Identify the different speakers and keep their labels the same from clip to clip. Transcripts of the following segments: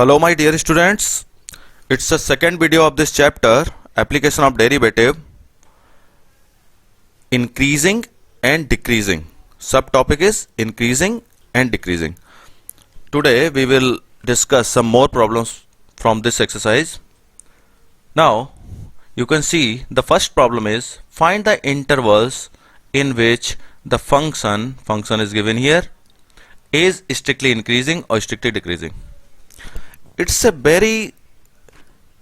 Speaker 1: Hello my dear students, it's the second video of this chapter, application of derivative, increasing and decreasing. Subtopic is increasing and decreasing. Today we will discuss some more problems from this exercise. Now you can see the first problem is find the intervals in which the function is given here is strictly increasing or strictly decreasing. It's a very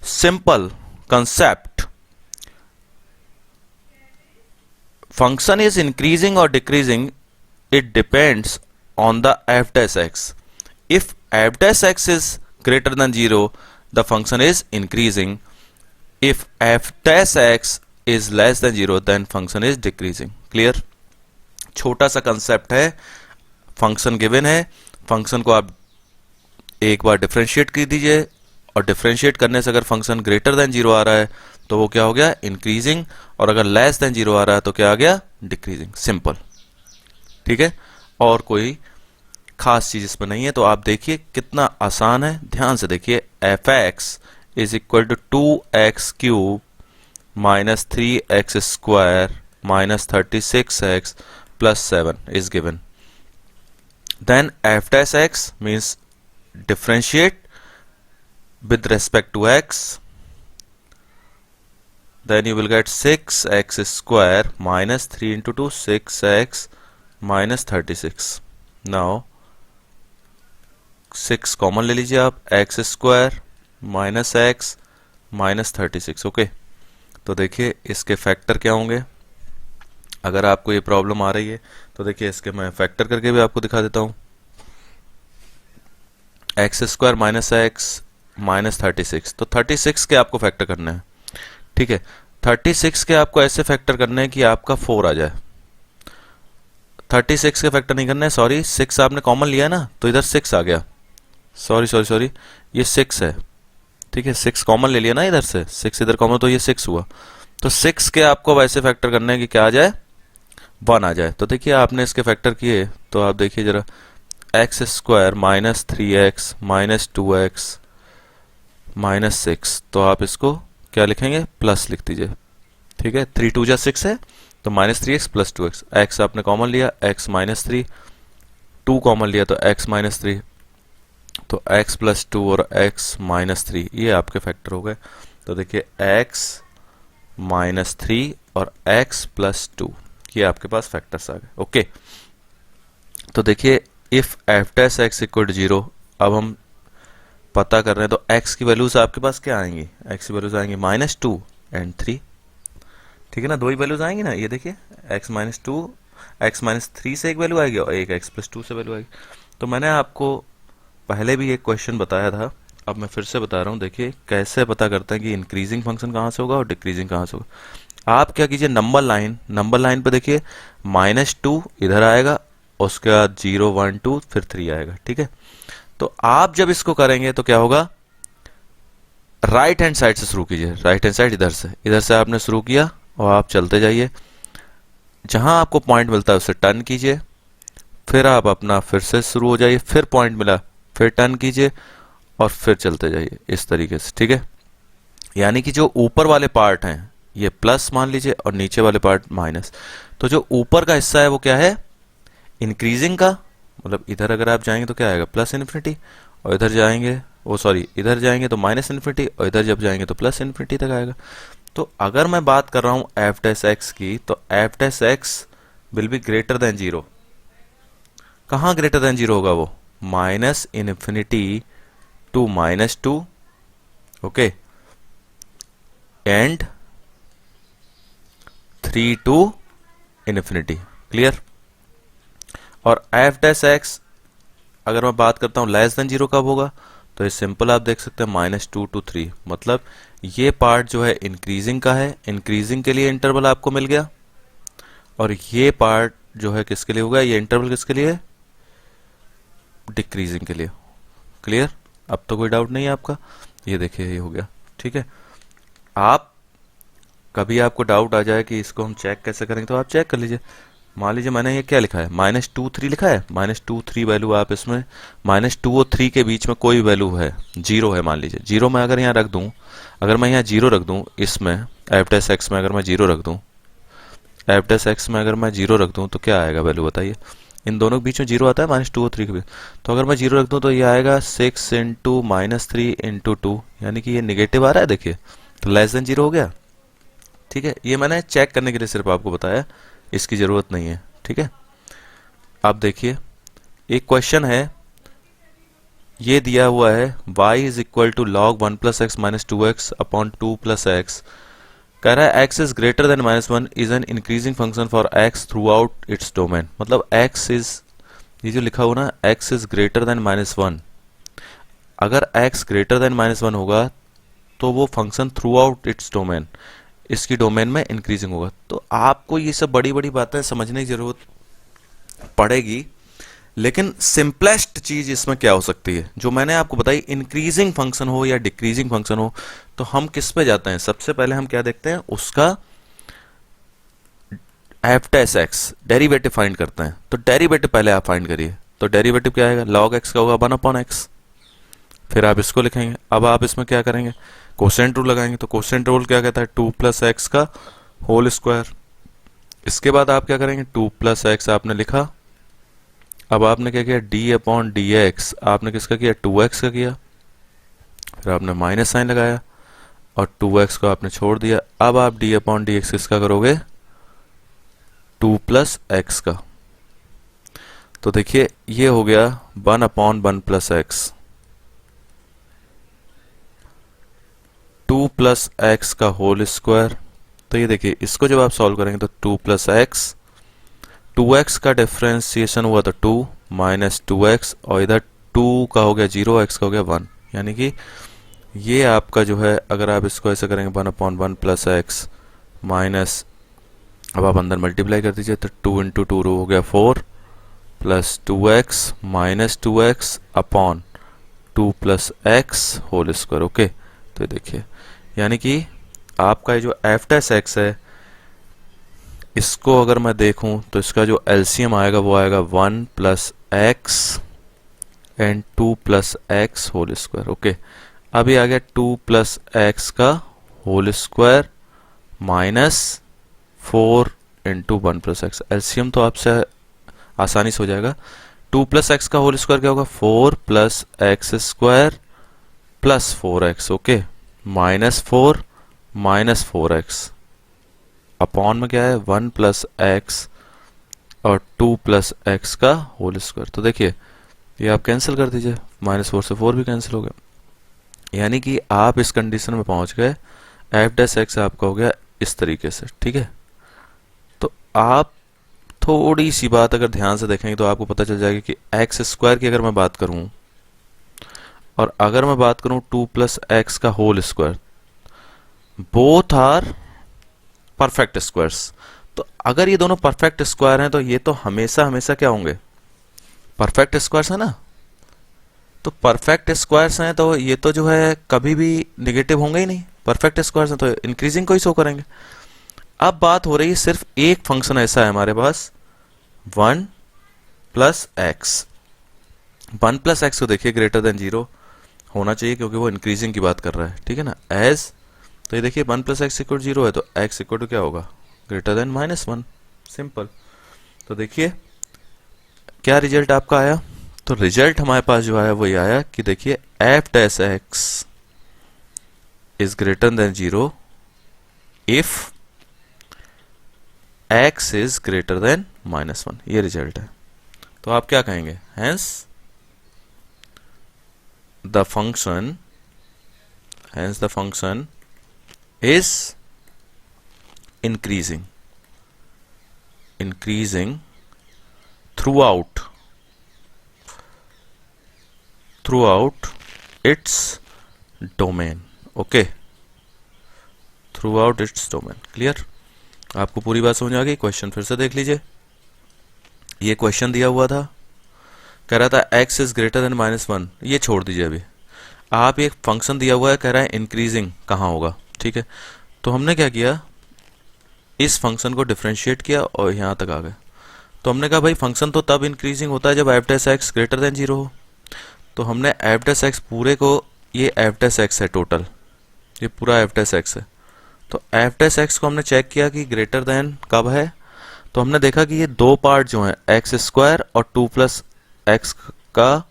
Speaker 1: simple concept. Function is increasing or decreasing, it depends on the f dash x. If f dash x is greater than 0, the function is increasing. If f dash x is less than 0, then function is decreasing. Clear? छोटा सा concept है. Function given है, function को आप एक बार differentiate कर दीजिए और डिफरेंशिएट करने से अगर फंक्शन ग्रेटर देन 0 आ रहा है तो वो क्या हो गया, इंक्रीजिंग, और अगर लेस देन 0 आ रहा है तो क्या आ गया, डिक्रीजिंग. सिंपल. ठीक है, और कोई खास चीज इसमें नहीं है. तो आप देखिए कितना आसान है, ध्यान से देखिए. F x is equal to 2x cube minus 3x square minus 36x plus 7 is given. Then f dash x means differentiate with respect to x. Then you will get 6x square minus 3 into 2 6x minus 36. Now 6 common ले लीजिए आप, x square minus x minus 36. Okay, तो देखिए इसके factor क्या होंगे. अगर आपको ये प्रॉब्लम आ रही है तो देखिए इसके मैं फैक्टर करके भी आपको दिखा देता हूं. X square minus x minus 36, तो 36 के आपको फैक्टर करना है. ठीक है, 36 के आपको ऐसे फैक्टर करने हैं कि आपका 4 आ जाए. 36 के फैक्टर नहीं करना है, सॉरी, 6 आपने कॉमन लिया है ना, तो इधर 6 आ गया. सॉरी, ये 6 है. ठीक है, 6 कॉमन ले लिया ना इधर से, 6 इधर कॉमन, तो ये 6 हुआ. तो 6 के आपको अब ऐसे फैक्टर करने हैं कि क्या आ जाए, 1 आ जाए. तो देखिए आपने इसके फैक्टर किए तो आप देखिए जरा, x square minus 3x minus 2x minus 6, तो आप इसको क्या लिखेंगे, प्लस लिख दीजिए. ठीक है, 3 2 जा 6 है, तो minus 3x plus 2x. x आपने कॉमन लिया, x माइनस 3, 2 कॉमन लिया तो x माइनस 3, तो x प्लस 2 और x माइनस 3, ये आपके फैक्टर हो गए. तो देखिए x माइनस 3 और x प्लस 2, ये आपके पास फैक्टर्स आ गए. ओके, तो देखिए if F dash x equal to 0, अब हम पता कर रहे हैं तो x की वैल्यूज आपके पास क्या आएंगी, x की वैल्यूज आएंगी माइनस 2 एंड 3. ठीक है ना, दो ही वैल्यूज आएंगी ना. ये देखिए x माइनस 2, x माइनस 3 से एक वैल्यू आएगी और एक x प्लस 2 से वैल्यू आएगी. तो मैंने आपको पहले भी एक क्वेश्चन बताया था, अब मैं फिर से बता रहा हूँ. देखिए कैसे पता करते हैं कि इंक्रीजिंग फंक्शन कहाँ से होगा और डिक्रीजिंग कहाँ से होगा. आप क्या कीजिए, नंबर लाइन पे देखिए माइनस 2 इधर आएगा, उसके बाद 0 1 2 फिर 3 आएगा. ठीक है, तो आप जब इसको करेंगे तो क्या होगा, राइट हैंड साइड से शुरू कीजिए. राइट हैंड साइड इधर से आपने शुरू किया और आप चलते जाइए, जहां आपको पॉइंट मिलता है उससे टर्न कीजिए, फिर आप अपना फिर से शुरू हो जाइए, फिर पॉइंट मिला फिर टर्न कीजिए और फिर चलते जाइए इस तरीके से. ठीक है, यानी कि जो ऊपर वाले पार्ट हैं ये प्लस मान लीजिए और नीचे वाले पार्ट माइनस. तो जो ऊपर का हिस्सा है वो क्या है, इंक्रीजिंग का, मतलब इधर अगर आप जाएंगे तो क्या आएगा, प्लस इन्फिनिटी, और इधर जाएंगे तो माइनस इन्फिनिटी, और इधर जब जाएंगे तो प्लस इन्फिनिटी तक आएगा. तो अगर मैं बात कर रहा हूं एफ डैश एक्स की, तो F dash X will be greater than 0. कहां ग्रेटर देन 0 होगा वो, minus infinity to minus 2. Okay, and 3 to infinity. Clear. और एफ डैश एक्स अगर मैं बात करता हूं लेस देन 0 कब होगा, तो ये सिंपल आप देख सकते हैं माइनस 2 टू 3. मतलब ये पार्ट जो है इंक्रीजिंग का है, इंक्रीजिंग के लिए इंटरवल आपको मिल गया, और ये पार्ट जो है किसके लिए होगा, ये इंटरवल किसके लिए है, डिक्रीजिंग के लिए. क्लियर, अब तो कोई डाउट नहीं है आपका. ये देखिए ये हो गया. ठीक है, आप कभी आपको डाउट आ जाए कि इसको हम चेक कैसे करेंगे तो आप चेक कर लीजिए. मान लीजिए मैंने ये क्या लिखा है, -2 3 लिखा है, -2 3 वैल्यू आप इसमें -2 और 3 के बीच में कोई वैल्यू है, 0 है, मान लीजिए 0 मैं अगर यहाँ रख दूं, अगर मैं यहाँ 0 रख दूं, इसमें एफ डैश एक्स में अगर मैं 0 रख दूं, एफ डैश एक्स में अगर मैं 0 रख दूं तो क्या आएगा वैल्यू बताइए। इन दोनों के बीच में 0 आता है, -2 और 3 के बीच। तो अगर मैं 0 रख दूं तो ये आएगा 6 इंटू -3 इंटू 2, यानी कि ये निगेटिव आ रहा है, देखिए, तो लेस देन 0 हो गया। ठीक है, ये मैंने चेक करने के लिए सिर्फ आपको बताया, इसकी ज़रूरत नहीं है। ठीक है, अब देखिए एक क्वेश्चन है, ये दिया हुआ है y is equal to log 1 plus X minus 2x upon 2 plus X. कह रहा है x is greater than -1 is an increasing function for x throughout its domain. मतलब x इज, ये जो लिखा हुआ ना, x इज ग्रेटर देन -1, अगर x ग्रेटर देन -1 होगा तो वो function through out its domain, इसकी डोमेन में इंक्रीजिंग होगा। तो आपको ये सब बड़ी बड़ी बातें समझने की जरूरत पड़ेगी, लेकिन सिंपलेस्ट चीज इसमें क्या हो सकती है जो मैंने आपको बताई, इंक्रीजिंग फंक्शन हो या डिक्रीजिंग फंक्शन हो, तो हम किस पे जाते हैं, सबसे पहले हम क्या देखते हैं, उसका F dash x derivative find करते हैं। तो डेरिवेटिव पहले आप फाइंड करिए, तो डेरिवेटिव क्या आएगा, log x का होगा 1 अपॉन एक्स, फिर आप इसको लिखेंगे। अब आप इसमें क्या करेंगे, कोसेंट रूल लगाएंगे। तो कोसेंट रूल क्या कहता है, 2 प्लस एक्स का होल स्क्वायर। इसके बाद आप क्या करेंगे, 2 प्लस एक्स आपने लिखा, अब आपने क्या किया, d अपॉन डी एक्स, आपने किसका किया, 2x का किया, फिर आपने माइनस साइन लगाया और 2x को आपने छोड़ दिया। अब आप d अपॉन डी एक्स किसका करोगे, 2 प्लस एक्स का। तो देखिए ये हो गया 1 upon 1 plus x, 2 plus X का होल स्क्वायर। तो ये देखिए इसको जब आप सॉल्व करेंगे तो 2 प्लस एक्स, 2x का डिफ्रेंसिएशन हुआ तो 2 माइनस 2x, और इधर 2 का हो गया 0, x का हो गया 1, यानी कि ये आपका जो है, अगर आप इसको ऐसे करेंगे 1 अपॉन 1 प्लस एक्स माइनस, अब आप अंदर मल्टीप्लाई कर दीजिए, तो 2 इंटू 2 हो गया 4 plus 2x minus 2x upon 2 plus X whole square. Okay, तो देखिए यानी कि आपका ये जो एफ डैश एक्स है, इसको अगर मैं देखूं तो इसका जो एलसीएम आएगा वो आएगा 1 plus X and 2 plus X whole square. Okay, अब ये आ गया 2 प्लस एक्स का whole square minus 4 into 1 plus X. LCM तो आपसे आसानी से हो जाएगा, 2 प्लस एक्स का होल स्क्वायर क्या होगा, 4 plus X square plus 4x। Okay, -4 minus 4x upon में क्या है, 1 प्लस एक्स और 2 प्लस एक्स का होल स्क्वायर। तो देखिए ये आप कैंसिल कर दीजिए, -4 से 4 भी कैंसिल हो गया, यानी कि आप इस कंडीशन में पहुंच गए, एफ डैश एक्स आपका हो गया इस तरीके से। ठीक है, तो आप थोड़ी सी बात अगर ध्यान से देखेंगे तो आपको पता चल जाएगा कि एक्स स्क्वायर की अगर मैं बात करूं और अगर मैं बात करूं 2 प्लस एक्स का whole square, both are perfect squares. तो अगर ये दोनों परफेक्ट स्क्वायर हैं तो ये तो हमेशा हमेशा क्या होंगे, परफेक्ट स्क्वायर्स है ना। तो परफेक्ट स्क्वायर्स हैं तो ये तो जो है कभी भी निगेटिव होंगे ही नहीं, परफेक्ट स्क्वायर्स हैं तो इंक्रीजिंग को ही शो करेंगे। अब बात हो रही है सिर्फ एक फंक्शन ऐसा है हमारे पास, 1 प्लस एक्स। 1 प्लस एक्स को देखिए ग्रेटर देन 0 होना चाहिए क्योंकि वो इंक्रीजिंग की बात कर रहा है। ठीक है ना, एज, तो ये देखिए 1 प्लस एक्स इक्वल 0 है तो x इक्वल टू क्या होगा, ग्रेटर देन -1, सिंपल। तो देखिए क्या रिजल्ट आपका आया, तो रिजल्ट हमारे पास जो आया वो ये आया कि देखिए F dash x is greater than 0 if x is greater than -1, ये रिजल्ट है। तो आप क्या कहेंगे, hence the function is increasing throughout its domain। Okay, through out its domain. Clear, आपको पूरी बात समझ आ गई। क्वेश्चन फिर से देख लीजिए, ये क्वेश्चन दिया हुआ था, कह रहा था x इज ग्रेटर देन -1, ये छोड़ दीजिए अभी, आप एक फंक्शन दिया हुआ है, कह रहा है इंक्रीजिंग कहाँ होगा। ठीक है, तो हमने क्या किया, इस फंक्शन को डिफरेंशिएट किया और यहां तक आ गए। तो हमने कहा भाई फंक्शन तो तब इंक्रीजिंग होता है जब F dash x greater than zero हो। तो हमने एफ डैश एक्स पूरे को, ये एफ डैश एक्स है टोटल, ये पूरा एफ डैश एक्स है। तो एफ डैश एक्स को हमने चेक किया कि ग्रेटर देन कब है। तो हमने देखा कि ये दो पार्ट जो हैं एक्स स्क्वायर और टू प्लस एक्स का,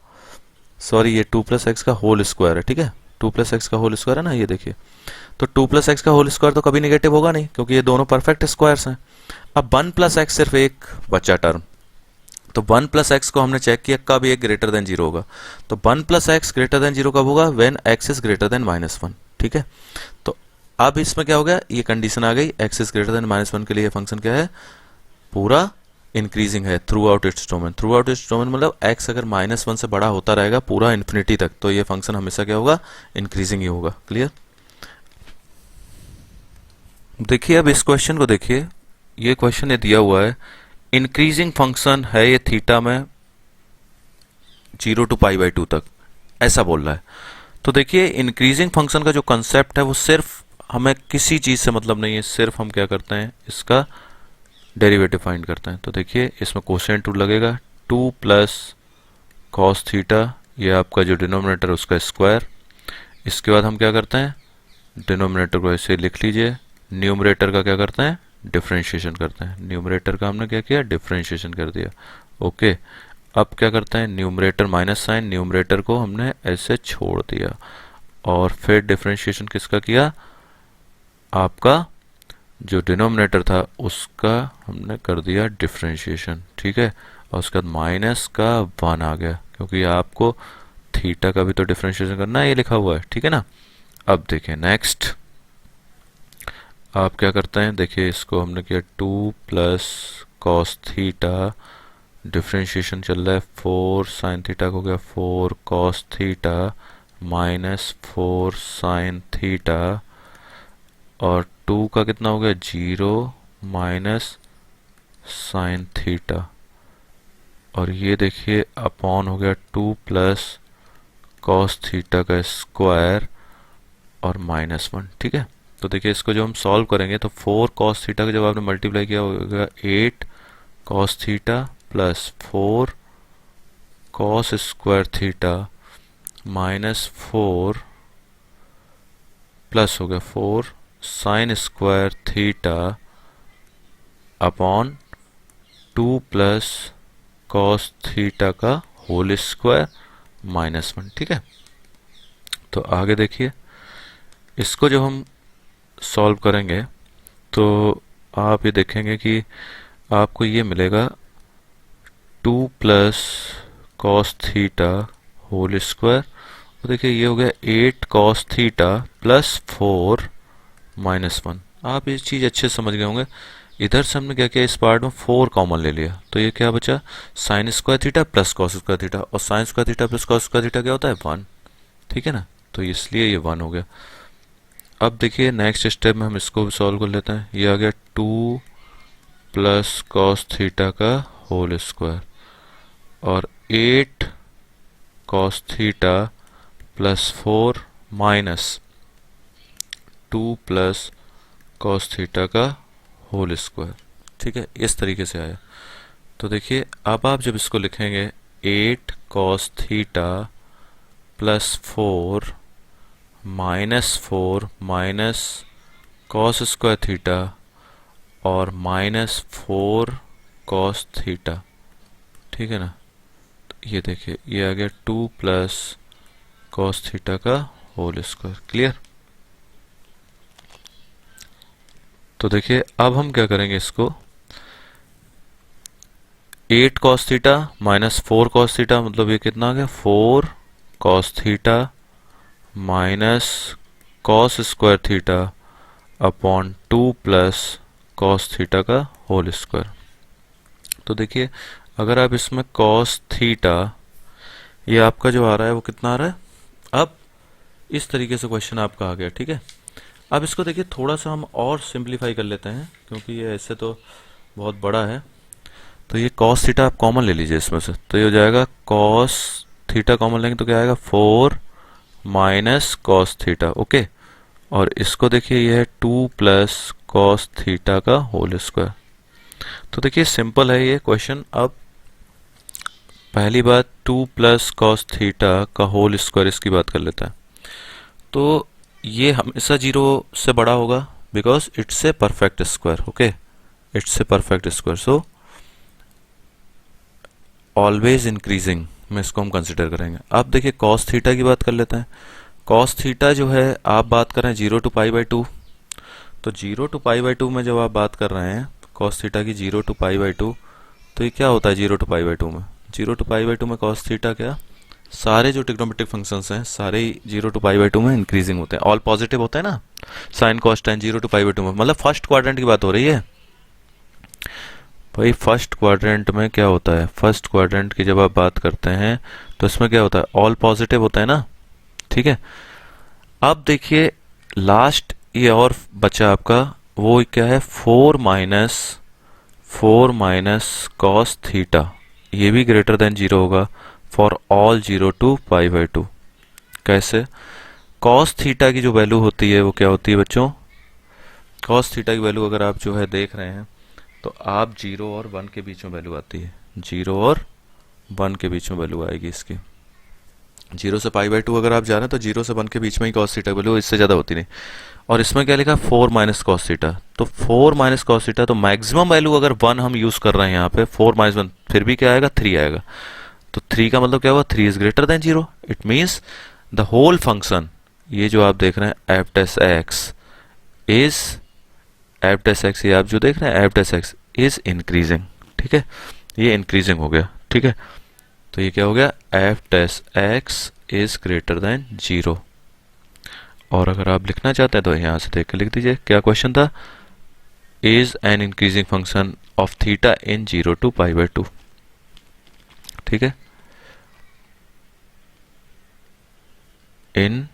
Speaker 1: सॉरी ये टू प्लस एक्स का होल स्क्वायर है, ठीक है, टू प्लस एक्स का होल स्क्वायर है ना, ये देखिए। तो टू प्लस एक्स का होल स्क्वायर तो कभी निगेटिव होगा नहीं क्योंकि ये दोनों परफेक्ट स्क्वायर्स हैं। अब वन प्लस एक्स सिर्फ एक बचा टर्म, तो वन प्लस एक्स को हमने चेक किया कब ये ग्रेटर देन जीरो होगा। तो one plus x greater than zero कब होगा, when x is greater then minus one, ठीक है। तो अब इसमें क्या हो गया, ये कंडीशन आ गई, x is greater then minus one के लिए फंक्शन क्या है, पूरा इंक्रीजिंग है through out its domain. Through out its domain मतलब एक्स अगर माइनस वन से बड़ा होता रहेगा पूरा इन्फिनिटी तक, तो ये फंक्शन हमेशा क्या होगा, इंक्रीजिंग ही होगा। क्लियर। देखिए अब इस क्वेश्चन को देखिए, ये क्वेश्चन ये दिया हुआ है, इंक्रीजिंग फंक्शन है ये थीटा में 0 to π/2 तक, ऐसा बोल रहा है। तो देखिए इंक्रीजिंग फंक्शन का जो कंसेप्ट है वो सिर्फ हमें किसी चीज से मतलब नहीं है, सिर्फ हम क्या करते हैं, इसका डेरिवेटिव फाइंड करते हैं। तो देखिए इसमें कोसेंट रूल लगेगा, 2 प्लस कॉस थीटा, ये आपका जो डिनोमिनेटर उसका स्क्वायर। इसके बाद हम क्या करते हैं, डिनोमिनेटर को ऐसे लिख लीजिए, न्यूमरेटर का क्या करते हैं, डिफरेंशिएशन करते हैं। न्यूमरेटर का हमने क्या किया, डिफरेंशिएशन कर दिया। ओके, अब क्या करते हैं, न्यूमरेटर माइनस साइन, न्यूमरेटर को हमने ऐसे छोड़ दिया और फिर डिफरेंशिएशन किसका किया, आपका जो डिनोमिनेटर था उसका हमने कर दिया डिफरेंशिएशन, ठीक है। और उसके बाद माइनस का 1 आ गया क्योंकि आपको थीटा का भी तो डिफरेंशिएशन करना है, ये लिखा हुआ है, ठीक है ना। अब देखिए नेक्स्ट आप क्या करते हैं, देखिए इसको हमने किया 2 प्लस कॉस थीटा, डिफरेंशिएशन चल रहा है 4 साइन थीटा को, गया 4 cos theta minus 4 sine theta, और 2 का कितना हो गया 0 माइनस साइन थीटा, और ये देखिए अपॉन हो गया 2 प्लस कॉस थीटा का स्क्वायर और माइनस 1, ठीक है। तो देखिए इसको जब हम सॉल्व करेंगे तो 4 कॉस थीटा का जब आपने मल्टीप्लाई किया होगा 8 cos theta plus 4 cos square theta minus 4 plus हो गया 4 sign square theta upon 2 plus cos theta का होल स्क्वायर माइनस 1, ठीक है। तो आगे देखिए इसको जब हम सॉल्व करेंगे तो आप ये देखेंगे कि आपको ये मिलेगा 2 plus cos theta whole square, तो देखिए ये हो गया 8 कॉस थीटा प्लस 4 माइनस 1। आप ये चीज़ अच्छे से समझ गए होंगे। इधर से हमने क्या किया, इस पार्ट में 4 कॉमन ले लिया, तो ये क्या बचा, sine square theta plus cos square theta, और sine square theta plus cos square theta क्या होता है 1, ठीक है ना। तो इसलिए ये 1 हो गया। अब देखिए नेक्स्ट स्टेप में हम इसको भी सॉल्व कर लेते हैं। ये आ गया 2 प्लस कॉस थीटा का होल स्क्वायर और 8 cos theta plus 4 minus 2 plus cos theta का होल स्क्वायर, ठीक है, इस तरीके से आया। तो देखिए अब आप जब इसको लिखेंगे 8 cos theta plus 4 minus 4 minus cos square theta और माइनस 4 कॉस थीटा, ठीक है ना। तो ये देखिए ये आ गया 2 प्लस कॉस थीटा का होल स्क्वायर। क्लियर। तो देखिए अब हम क्या करेंगे, इसको 8 cos theta minus 4 cos theta, मतलब ये कितना आ गया 4 cos theta minus cos square theta upon 2 plus cos theta का होल स्क्वायर। तो देखिए अगर आप इसमें कॉस थीटा, ये आपका जो आ रहा है वो कितना आ रहा है, अब इस तरीके से क्वेश्चन आपका आ गया, ठीक है। अब इसको देखिए थोड़ा सा हम और सिंप्लीफाई कर लेते हैं क्योंकि ये ऐसे तो बहुत बड़ा है। तो ये कॉस थीटा आप कॉमन ले लीजिए इसमें से, तो ये हो जाएगा कॉस थीटा कॉमन लेंगे तो क्या आएगा 4 माइनस कॉस थीटा, ओके। और इसको देखिए ये है 2 प्लस कॉस थीटा का होल स्क्वायर। तो देखिए सिंपल है ये क्वेश्चन। अब पहली बात, 2 + cos θ का होल स्क्वायर, इसकी बात कर लेता है। तो ये हमेशा जीरो से बड़ा होगा because it's a perfect square. Okay, it's a perfect square, so always increasing में इसको हम कंसिडर करेंगे। अब देखिए cos θ की बात कर लेते हैं। cos θ जो है, आप बात कर रहे हैं 0 to π/2, तो 0 to π/2 में जब आप बात कर रहे हैं cos θ की 0 to π/2, तो ये क्या होता है 0 to π/2 में? 0 to π/2 में cos θ क्या, सारे जो ट्रिग्नोमेट्रिक फंक्शंस हैं सारे 0 to π/2 में इंक्रीजिंग होते हैं, ऑल पॉजिटिव होते हैं ना, साइन कॉस tan 0 to π/2 में, मतलब फर्स्ट क्वाड्रेंट की बात हो रही है भाई। फर्स्ट क्वाड्रेंट में क्या होता है, फर्स्ट क्वाड्रेंट की जब आप बात करते हैं तो इसमें क्या होता है, ऑल पॉजिटिव होता है ना, ठीक है। अब देखिए लास्ट ये और बचा आपका, वो क्या है, 4 - cos θ, ये भी ग्रेटर देन 0 होगा फॉर ऑल 0 to π/2। कैसे? cos θ की जो वैल्यू होती है वो क्या होती है बच्चों, cos θ की वैल्यू अगर आप जो है देख रहे हैं तो आप 0 और 1 के बीच में वैल्यू आती है, 0 और 1 के बीच में वैल्यू आएगी इसकी। 0 से π/2 अगर आप जा रहे हैं तो 0 से 1 के बीच में ही cos θ की वैल्यू, इससे ज़्यादा होती नहीं। और इसमें क्या लिखा, 4 - cos θ, तो 4 - cos θ, तो मैक्सिमम वैल्यू अगर 1 हम यूज़ कर रहे हैं यहाँ पे, 4 - 1, फिर भी क्या आएगा, 3 आएगा। तो 3 का मतलब क्या हुआ, 3 is greater than 0। It means the whole function, ये जो आप देख रहे हैं f' इज f', ये आप जो देख रहे हैं f' इज इंक्रीजिंग, ठीक है, ये इंक्रीजिंग हो गया, ठीक है। तो ये क्या हो गया, f' इज ग्रेटर देन 0। और अगर आप लिखना चाहते हैं तो यहां से देख के लिख दीजिए, क्या क्वेश्चन था, is an increasing function of theta in 0 to π/2, ठीक है, इन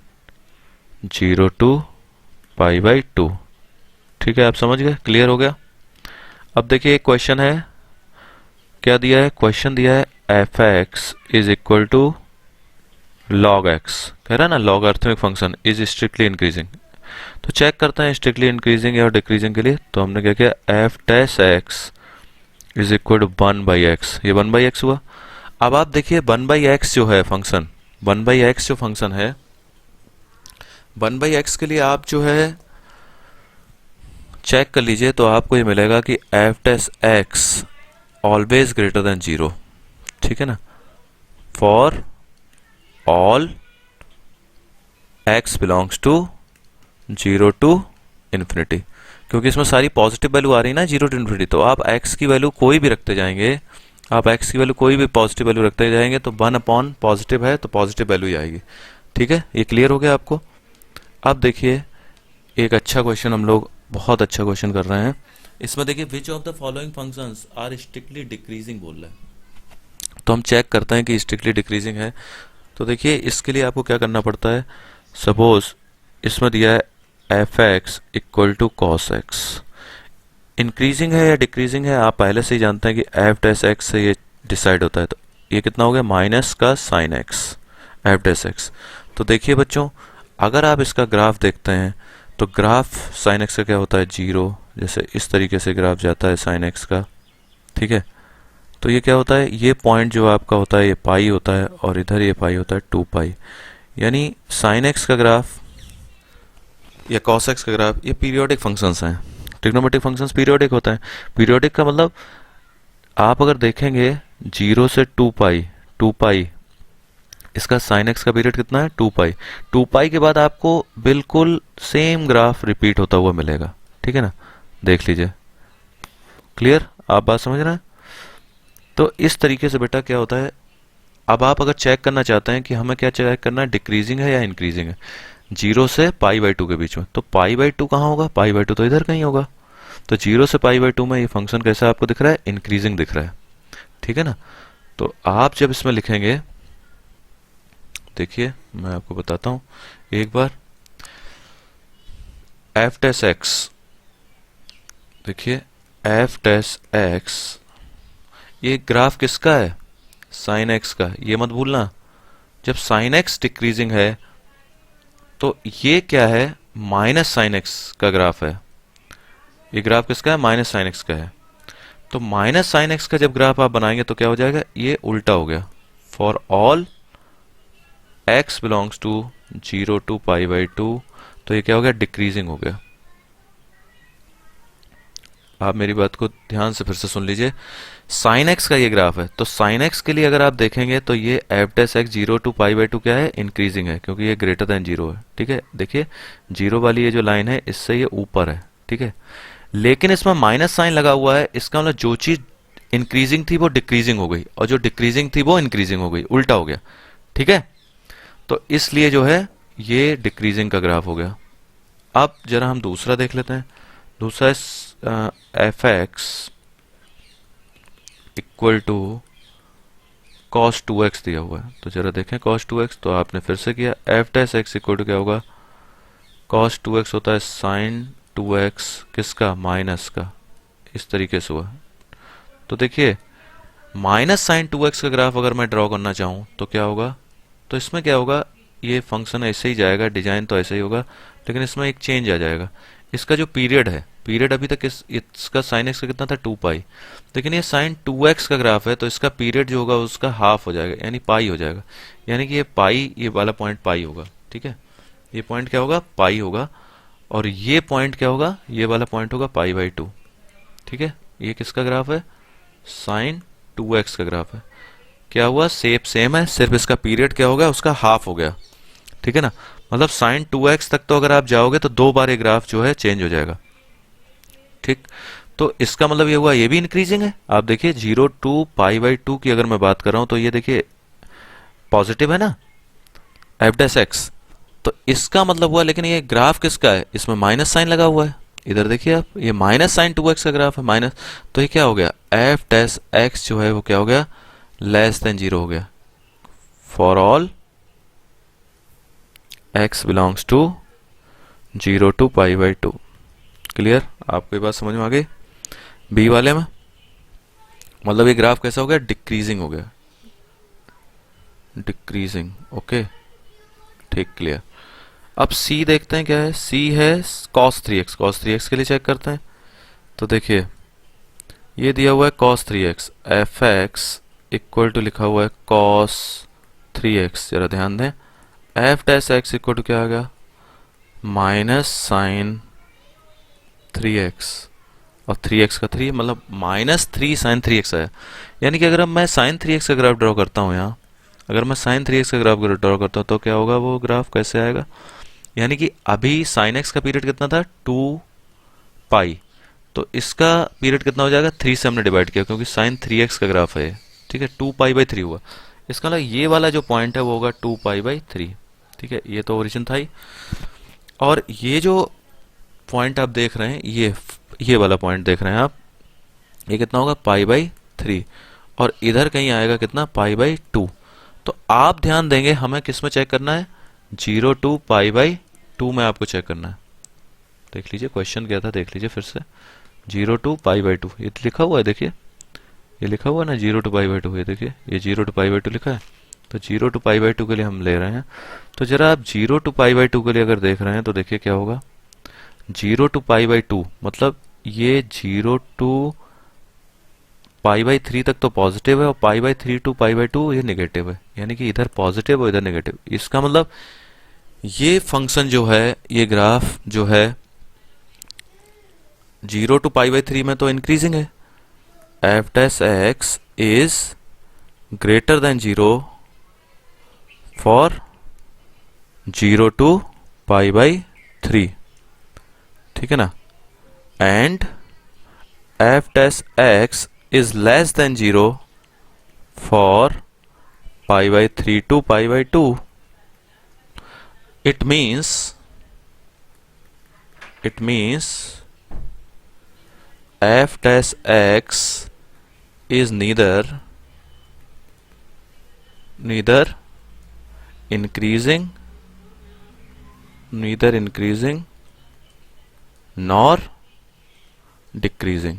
Speaker 1: 0 to π/2, ठीक है, आप समझ गए, क्लियर हो गया। अब देखिए एक क्वेश्चन है, क्या दिया है, क्वेश्चन दिया है f(x) is equal to log x, कह रहा है ना logarithmic function is strictly increasing. तो चेक करते हैं स्ट्रिक्टली इंक्रीजिंग या डिक्रीजिंग के लिए। तो हमने क्या किया, f' is equal to 1/x, ये 1/x हुआ। अब आप देखिए 1/x जो है फंक्शन, 1/x जो फंक्शन है, 1/x के लिए आप जो है चेक कर लीजिए तो आपको ये मिलेगा कि f' ऑलवेज ग्रेटर देन 0, ठीक है ना, for all x belongs to 0 to infinity, क्योंकि इसमें सारी पॉजिटिव वैल्यू आ रही है ना 0 to इन्फिनिटी। तो आप x की वैल्यू कोई भी रखते जाएंगे, आप x की वैल्यू कोई भी पॉजिटिव वैल्यू रखते जाएंगे तो 1 पॉजिटिव है तो पॉजिटिव वैल्यू ही आएगी, ठीक है, ये क्लियर हो गया आपको। अब देखिए एक अच्छा क्वेश्चन, हम लोग बहुत अच्छा क्वेश्चन कर रहे हैं। इसमें देखिए which of the following functions are strictly decreasing बोल रहा है। तो हम चेक करते हैं कि स्ट्रिक्टली डिक्रीजिंग है। तो देखिए इसके लिए आपको क्या करना पड़ता है, सपोज इसमें दिया है f(x) equal to cos x, increasing है या डिक्रीजिंग है आप पहले से ही जानते हैं कि f' से ये डिसाइड होता है। तो ये कितना हो गया, माइनस का sin x f'। तो देखिए बच्चों अगर आप इसका ग्राफ देखते हैं तो ग्राफ sin x का क्या होता है, 0, जैसे इस तरीके से ग्राफ जाता है sin x का, ठीक है। तो ये क्या होता है, ये पॉइंट जो आपका होता है ये पाई होता है और इधर ये पाई होता है 2π, यानी sin x का ग्राफ या cos x का ग्राफ, ये पीरियोडिक फंक्शंस हैं, ट्रिग्नोमेट्रिक फंक्शंस पीरियोडिक होता है। पीरियोडिक का मतलब आप अगर देखेंगे 0 से 2π, इसका sin x का पीरियड कितना है, 2π। 2π के बाद आपको बिल्कुल सेम ग्राफ रिपीट होता हुआ मिलेगा, ठीक है ना, देख लीजिए, क्लियर, आप बात समझ रहे हैं। तो इस तरीके से बेटा क्या होता है, अब आप अगर चेक करना चाहते हैं कि हमें क्या चेक करना है, डिक्रीजिंग है या इंक्रीजिंग है, 0 से π/2 के बीच में, तो π/2 कहाँ होगा, π/2 तो इधर कहीं होगा। तो 0 से π/2 में ये फंक्शन कैसा आपको दिख रहा है, इंक्रीजिंग दिख रहा है, ठीक है ना। तो आप जब इसमें लिखेंगे, देखिए मैं आपको बताता हूं एक बार, f'(x), देखिए f'(x), ये ग्राफ किसका है, sin x का, ये मत भूलना। जब sin x डिक्रीजिंग है तो ये क्या है, माइनस sin x का ग्राफ है, ये ग्राफ किसका है, माइनस sin x का है। तो माइनस साइन एक्स का जब ग्राफ आप बनाएंगे तो क्या हो जाएगा, ये उल्टा हो गया। For all x belongs to 0 to pi by 2, तो ये क्या हो गया, डिक्रीजिंग हो गया। आप मेरी बात को ध्यान से फिर से सुन लीजिए। साइन एक्स का ये ग्राफ है, तो साइन एक्स के लिए अगर आप देखेंगे तो ये f dash x 0 to pi by 2 क्या है, इंक्रीजिंग है, क्योंकि ये ग्रेटर देन 0 है। ठीक है, देखिए जीरो वाली ये जो लाइन है इससे ये ऊपर है। ठीक है, लेकिन इसमें माइनस साइन लगा हुआ है, इसका मतलब जो चीज इंक्रीजिंग थी वो डिक्रीजिंग हो गई, और जो डिक्रीजिंग थी वो इंक्रीजिंग हो गई, उल्टा हो गया। ठीक है, तो इसलिए जो है ये डिक्रीजिंग का ग्राफ हो गया। अब जरा हम दूसरा देख लेते हैं। दूसरा f x equal to cos 2x दिया हुआ है, तो जरा देखें कॉस 2x, तो आपने फिर से किया। F dash x equal to क्या होगा, कॉस 2x होता है साइन 2x किसका, माइनस का, इस तरीके से हुआ। तो देखिए माइनस साइन 2x का ग्राफ अगर मैं ड्रॉ करना चाहूँ तो क्या होगा, तो इसमें क्या होगा, ये फंक्शन ऐसे ही जाएगा, डिजाइन तो ऐसे ही होगा, लेकिन इसमें एक चेंज आ जाएगा। इसका जो पीरियड है, पीरियड अभी तक इसका साइन एक्स का कितना था, 2 पाई, लेकिन ये साइन 2x का ग्राफ है, तो इसका पीरियड जो होगा उसका हाफ हो जाएगा, यानी पाई हो जाएगा। यानी कि ये पाई, ये वाला पॉइंट पाई होगा। ठीक है, ये पॉइंट क्या होगा, पाई होगा, और ये पॉइंट क्या होगा, ये वाला पॉइंट होगा पाई बाई 2। ठीक है, ये किसका ग्राफ है, साइन 2x का ग्राफ है। क्या हुआ, शेप सेम है, सिर्फ इसका पीरियड क्या हो गया, उसका हाफ हो गया। ठीक है ना, मतलब साइन 2x तक तो अगर आप जाओगे तो 2 बार ये ग्राफ जो है चेंज हो जाएगा। ठीक, तो इसका मतलब ये हुआ, ये भी इंक्रीजिंग है। आप देखिए 0 टू पाई बाई 2 की अगर मैं बात कर रहा हूं तो ये देखिए पॉजिटिव है ना, एफ डैश एक्स, तो इसका मतलब हुआ, लेकिन ये ग्राफ किसका है, इसमें माइनस साइन लगा हुआ है। इधर देखिए आप, ये माइनस साइन 2x का ग्राफ है, माइनस, तो ये क्या हो गया, एफ डैश एक्स जो है वो क्या हो गया, लेस देन 0 हो गया। For all x belongs to 0 to pi by 2। Clear, आपको ये बात समझ में आ गई। बी वाले में मतलब ये ग्राफ कैसा हो गया, डिक्रीजिंग हो गया, डिक्रीजिंग। ओके, ठीक, क्लियर। अब सी देखते हैं क्या है, सी है cos 3x, cos 3x के लिए चेक करते हैं। तो देखिए ये दिया हुआ है cos 3x, f x equal to लिखा हुआ है cos 3x, जरा ध्यान दें। F dash x equal to क्या आ गया, माइनस साइन 3x, और 3x का 3 मतलब माइनस 3 साइन 3x आया। यानी कि अगर मैं साइन 3x का ग्राफ ड्रॉ करता हूँ यहाँ, अगर मैं साइन 3x का ग्राफ ड्रॉ करता हूँ तो क्या होगा, वो ग्राफ कैसे आएगा, यानी कि अभी साइन x का पीरियड कितना था, 2 पाई, तो इसका पीरियड कितना हो जाएगा, 3 से हमने डिवाइड किया, क्योंकि साइन 3x का ग्राफ है। ठीक है, 2 पाई बाई 3 हुआ, इसका मतलब ये वाला जो पॉइंट है वो होगा 2 पाई बाई 3। ठीक है, ये तो ओरिजिन था ही, और ये जो पॉइंट आप देख रहे हैं, ये वाला पॉइंट देख रहे हैं आप, ये कितना होगा, पाई बाई 3, और इधर कहीं आएगा कितना, पाई बाई 2। तो आप ध्यान देंगे हमें किस में चेक करना है, 0 टू पाई बाई 2 में आपको चेक करना है। देख लीजिए क्वेश्चन क्या था, देख लीजिए फिर से, 0 टू पाई बाई 2, ये लिखा हुआ है, देखिए ये लिखा हुआ है ना, 0 टू पाई बाई 2, ये देखिए ये 0 टू पाई बाई 2 लिखा है, तो 0 टू पाई बाई 2 के लिए हम ले रहे हैं। तो जरा आप 0 टू पाई बाई 2 के लिए अगर देख रहे हैं तो देखिए क्या होगा, 0 टू पाई बाई 2 मतलब ये 0 टू पाई बाई 3 तक तो पॉजिटिव है, और pi by 3 to pi by 2 ये नेगेटिव है, यानी कि इधर पॉजिटिव और इधर नेगेटिव। इसका मतलब ये फंक्शन जो है, ये ग्राफ जो है 0 टू पाई बाई 3 में तो इंक्रीजिंग है, f dash x is greater than 0 for 0 to pi by 3। ठीक है ना, and f dash x is less than 0 for pi by 3 to pi by 2। it means f dash x is neither increasing nor decreasing।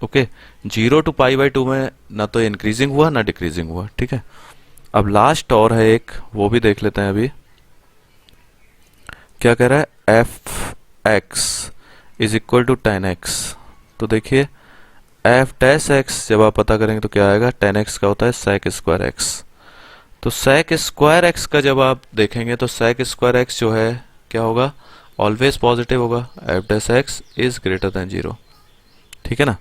Speaker 1: Okay, 0 to pi by 2 में ना तो increasing हुआ ना decreasing हुआ। ठीक है, अब लास्ट और है एक, वो भी देख लेते हैं। अभी क्या कह रहा है, f x is equal to 10x। तो देखिए एफ डैश एक्स जब आप पता करेंगे तो क्या आएगा, 10x का होता है सेक स्क्वायर एक्स। तो सेक स्क्वायर एक्स का जब आप देखेंगे तो सेक स्क्वायर एक्स जो है क्या होगा, ऑलवेज पॉजिटिव होगा। F dash x is greater than 0, ठीक है ना,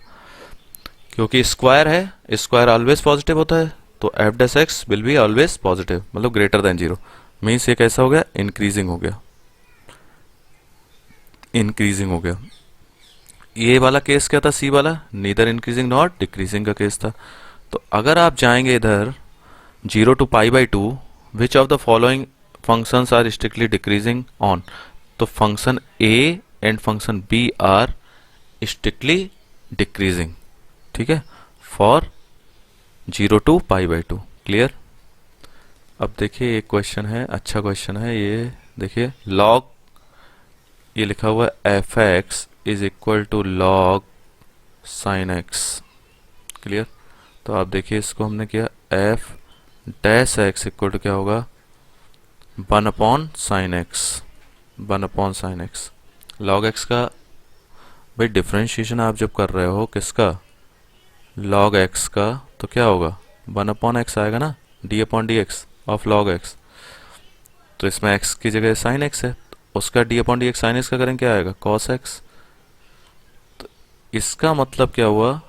Speaker 1: क्योंकि स्क्वायर है, स्क्वायर ऑलवेज पॉजिटिव होता है, तो F dash X will be always positive, मतलब ग्रेटर देन 0। मीन्स ये कैसा हो गया, इंक्रीजिंग हो गया, इंक्रीजिंग हो गया। ये वाला केस क्या था, सी वाला, नीदर इंक्रीजिंग नॉट डिक्रीजिंग का केस था। तो अगर आप जाएंगे इधर 0 to π/2, which of the following functions are strictly decreasing on, तो function A and function B are strictly decreasing, ठीक है, फॉर 0 to π/2। क्लियर। अब देखिए एक क्वेश्चन है, अच्छा क्वेश्चन है ये, देखिए लॉग, ये लिखा हुआ है f x is equal to log sine x. Clear. तो आप देखिए इसको हमने किया, f dash x equal to क्या होगा, 1/sin x, 1/sin x। Log x का भाई डिफ्रेंशिएशन आप जब कर रहे हो किसका, लॉग एक्स का, तो क्या होगा 1/x आएगा ना, d/dx ऑफ लॉग एक्स। तो इसमें x की जगह साइन x है, उसका d/dx साइन x का करें क्या आएगा, cos x। तो इसका मतलब क्या हुआ,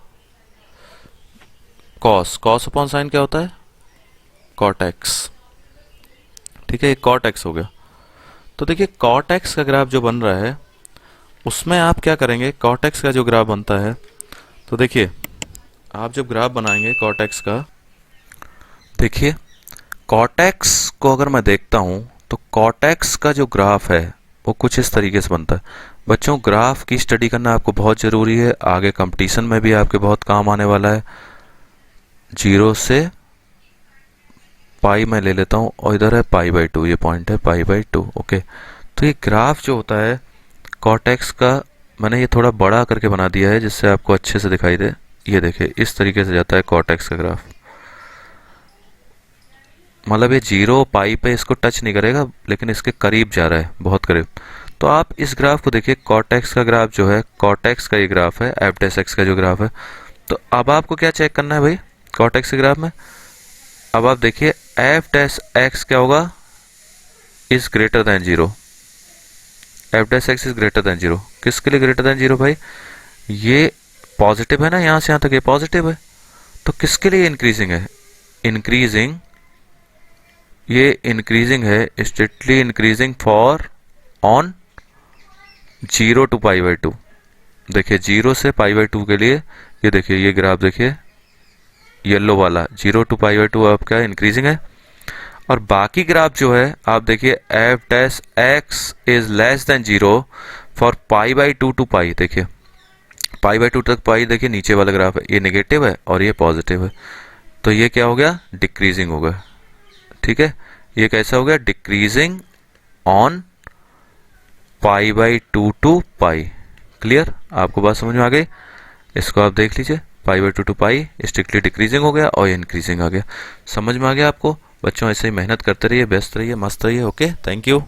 Speaker 1: cos अपॉन साइन क्या होता है, cot x, ठीक है, ये cot x हो गया। तो देखिए cot x का ग्राफ जो बन रहा है उसमें आप क्या करेंगे, cot x का जो ग्राफ बनता है, तो देखिए आप जब ग्राफ बनाएंगे cot x का, देखिए cot x को अगर मैं देखता हूं तो cot x का जो ग्राफ है वो कुछ इस तरीके से बनता है। बच्चों ग्राफ की स्टडी करना आपको बहुत ज़रूरी है, आगे कंपटीशन में भी आपके बहुत काम आने वाला है। 0 से पाई मैं ले लेता हूँ और इधर है π/2, ये पॉइंट है π/2। ओके, तो ये ग्राफ जो होता है cot x का, मैंने ये थोड़ा बड़ा करके बना दिया है जिससे आपको अच्छे से दिखाई दे। ये देखिए इस तरीके से जाता है cot x का ग्राफ, मतलब ये 0 पाई पे इसको टच नहीं करेगा लेकिन इसके करीब जा रहा है, बहुत करीब। तो आप इस ग्राफ को देखिए, cot x का ग्राफ जो है, cot x का ये ग्राफ है, एफ डैश एक्स का जो ग्राफ है। तो अब आपको क्या चेक करना है भाई cot x के ग्राफ में, अब आप देखिए एफ डैश एक्स क्या होगा, is greater than 0, F dash x is greater than 0। किसके लिए ग्रेटर देन 0 भाई, ये पॉजिटिव है ना, यहां से यहां तक ये पॉजिटिव है, तो किसके लिए इंक्रीजिंग है, इंक्रीजिंग, ये इंक्रीजिंग है, strictly increasing for on 0 to π/2। देखिए 0 से π/2 के लिए, ये देखिए ये ग्राफ देखिए येलो वाला, 0 to π/2 आपका इंक्रीजिंग है। और बाकी ग्राफ जो है आप देखिए F dash x is less than 0 for π/2 to π। देखिए π/2 तक पाई, देखिए नीचे वाला ग्राफ है, ये नेगेटिव है और ये पॉजिटिव है, तो ये क्या हो गया, डिक्रीजिंग हो गया, ठीक है। ये कैसा हो गया, डिक्रीजिंग ऑन π/2 to π। क्लियर, आपको बात समझ में आ गई, इसको आप देख लीजिए, π/2 to π स्ट्रिक्टली डिक्रीजिंग हो गया और इंक्रीजिंग आ गया। समझ में आ गया आपको बच्चों, ऐसे ही मेहनत करते रहिए, व्यस्त रहिए, मस्त रहिए। Okay, thank you.